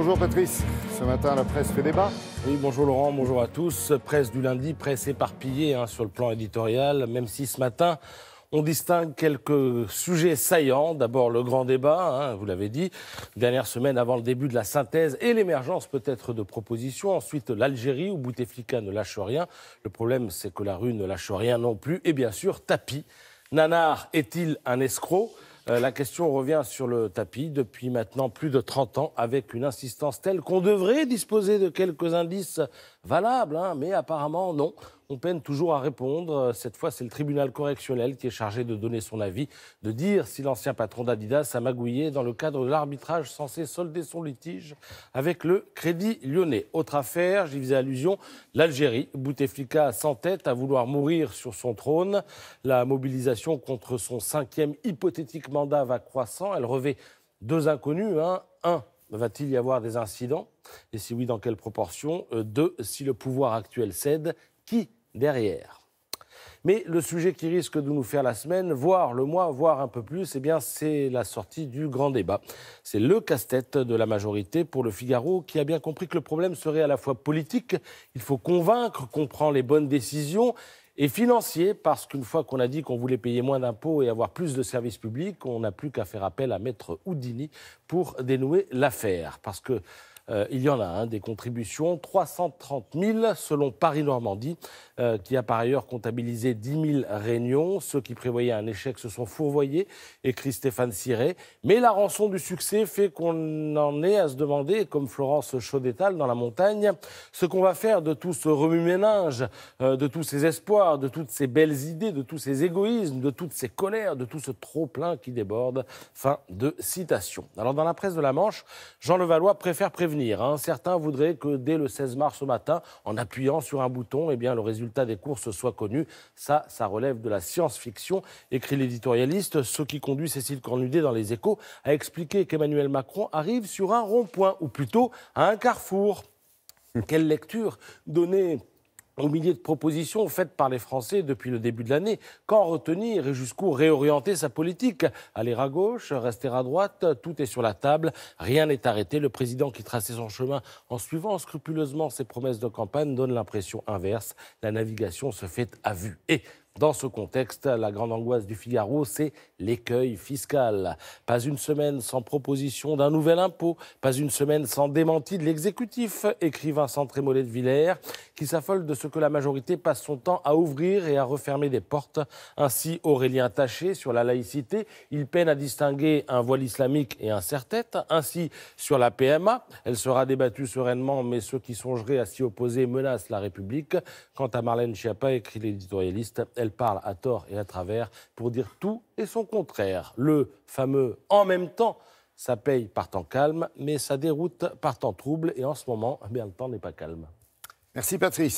Bonjour Patrice, ce matin la presse fait débat. Oui, bonjour Laurent, bonjour à tous. Presse du lundi, presse éparpillée sur le plan éditorial, même si ce matin on distingue quelques sujets saillants. D'abord le grand débat, vous l'avez dit, dernière semaine avant le début de la synthèse et l'émergence peut-être de propositions. Ensuite l'Algérie où Bouteflika ne lâche rien. Le problème c'est que la rue ne lâche rien non plus. Et bien sûr Tapie. Nanar est-il un escroc ? La question revient sur le tapis depuis maintenant plus de 30 ans avec une insistance telle qu'on devrait disposer de quelques indices valables, mais apparemment non. On peine toujours à répondre. Cette fois, c'est le tribunal correctionnel qui est chargé de donner son avis, de dire si l'ancien patron d'Adidas a magouillé dans le cadre de l'arbitrage censé solder son litige avec le Crédit Lyonnais. Autre affaire, j'y faisais allusion, l'Algérie. Bouteflika s'entête à vouloir mourir sur son trône. La mobilisation contre son 5e hypothétique mandat va croissant. Elle revêt deux inconnus. Un, va-t-il y avoir des incidents? Et si oui, dans quelle proportion? Deux, si le pouvoir actuel cède, qui derrière? Mais le sujet qui risque de nous faire la semaine, voire le mois, voire un peu plus, c'est la sortie du grand débat. C'est le casse-tête de la majorité pour le Figaro qui a bien compris que le problème serait à la fois politique, il faut convaincre qu'on prend les bonnes décisions, et financier, parce qu'une fois qu'on a dit qu'on voulait payer moins d'impôts et avoir plus de services publics, on n'a plus qu'à faire appel à Maître Houdini pour dénouer l'affaire. Parce que il y en a des contributions, 330 000 selon Paris-Normandie, qui a par ailleurs comptabilisé 10 000 réunions. Ceux qui prévoyaient un échec se sont fourvoyés, écrit Stéphane Siret. Mais la rançon du succès fait qu'on en est à se demander, comme Florence Chaudétal dans La Montagne, ce qu'on va faire de tout ce remue-ménage, de tous ces espoirs, de toutes ces belles idées, de tous ces égoïsmes, de toutes ces colères, de tout ce trop-plein qui déborde. Fin de citation. Alors dans la presse de la Manche, Jean Levallois préfère prévenir. Certains voudraient que dès le 16 mars au matin, en appuyant sur un bouton, le résultat des courses soit connu. Ça relève de la science-fiction, écrit l'éditorialiste, ce qui conduit Cécile Cornudet dans Les Échos à expliquer qu'Emmanuel Macron arrive sur un rond-point, ou plutôt à un carrefour. Quelle lecture donner aux milliers de propositions faites par les Français depuis le début de l'année? Quand retenir et jusqu'où réorienter sa politique? Aller à gauche, rester à droite, tout est sur la table, rien n'est arrêté. Le président qui traçait son chemin en suivant scrupuleusement ses promesses de campagne donne l'impression inverse. La navigation se fait à vue. Et dans ce contexte, la grande angoisse du Figaro, c'est l'écueil fiscal. Pas une semaine sans proposition d'un nouvel impôt, pas une semaine sans démenti de l'exécutif, écrit Vincent Trémollet de Villers, qui s'affole de ce que la majorité passe son temps à ouvrir et à refermer des portes. Ainsi, Aurélien Taché, sur la laïcité, il peine à distinguer un voile islamique et un serre-tête. Ainsi, sur la PMA, elle sera débattue sereinement, mais ceux qui songeraient à s'y opposer menacent la République. Quant à Marlène Schiappa, écrit l'éditorialiste, elle parle à tort et à travers pour dire tout et son contraire. Le fameux « en même temps », ça paye par temps calme, mais ça déroute par temps trouble. Et en ce moment, le temps n'est pas calme. Merci Patrice.